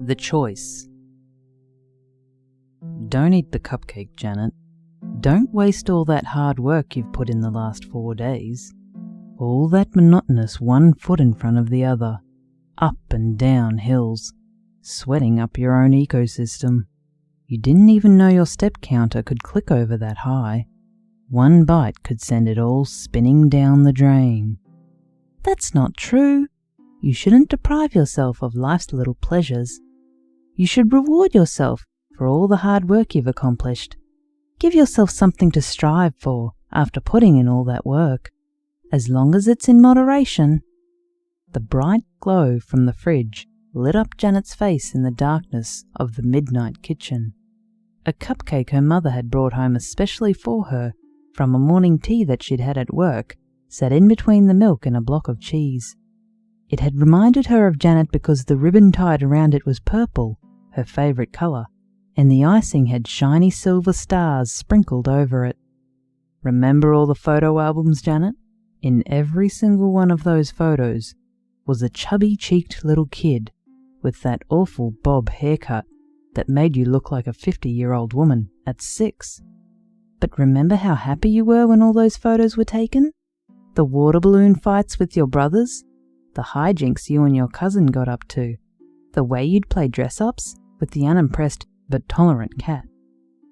The choice. Don't eat the cupcake, Janet. Don't waste all that hard work you've put in the last 4 days. All that monotonous one foot in front of the other, up and down hills, sweating up your own ecosystem. You didn't even know your step counter could click over that high. One bite could send it all spinning down the drain. That's not true. You shouldn't deprive yourself of life's little pleasures. You should reward yourself for all the hard work you've accomplished. Give yourself something to strive for after putting in all that work, as long as it's in moderation. The bright glow from the fridge lit up Janet's face in the darkness of the midnight kitchen. A cupcake her mother had brought home especially for her from a morning tea that she'd had at work sat in between the milk and a block of cheese. It had reminded her of Janet because the ribbon tied around it was purple, her favourite colour, and the icing had shiny silver stars sprinkled over it. Remember all the photo albums, Janet? In every single one of those photos was a chubby-cheeked little kid with that awful bob haircut that made you look like a 50-year-old woman at 6. But remember how happy you were when all those photos were taken? The water balloon fights with your brothers? The hijinks you and your cousin got up to? The way you'd play dress-ups with the unimpressed but tolerant cat?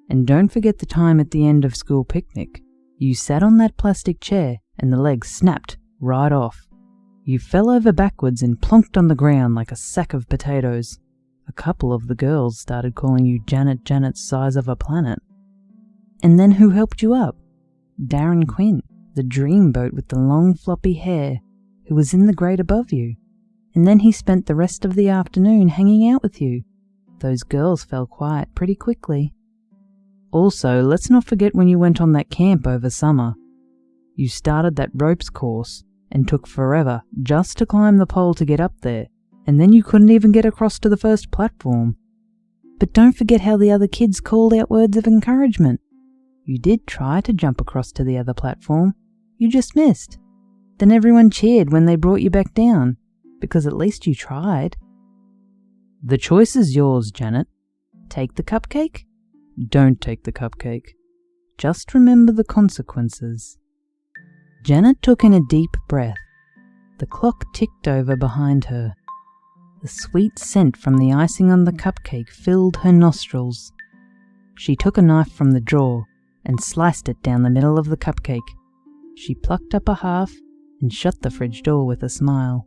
And don't forget the time at the end of school picnic. You sat on that plastic chair and the legs snapped right off. You fell over backwards and plonked on the ground like a sack of potatoes. A couple of the girls started calling you Janet's size of a planet. And then who helped you up? Darren Quinn, the dreamboat with the long floppy hair, who was in the grade above you. And then he spent the rest of the afternoon hanging out with you. Those girls fell quiet pretty quickly. Also, let's not forget when you went on that camp over summer. You started that ropes course and took forever just to climb the pole to get up there, and then you couldn't even get across to the first platform. But don't forget how the other kids called out words of encouragement. You did try to jump across to the other platform. You just missed. Then everyone cheered when they brought you back down, because at least you tried. The choice is yours, Janet. Take the cupcake? Don't take the cupcake. Just remember the consequences. Janet took in a deep breath. The clock ticked over behind her. The sweet scent from the icing on the cupcake filled her nostrils. She took a knife from the drawer and sliced it down the middle of the cupcake. She plucked up a half and shut the fridge door with a smile.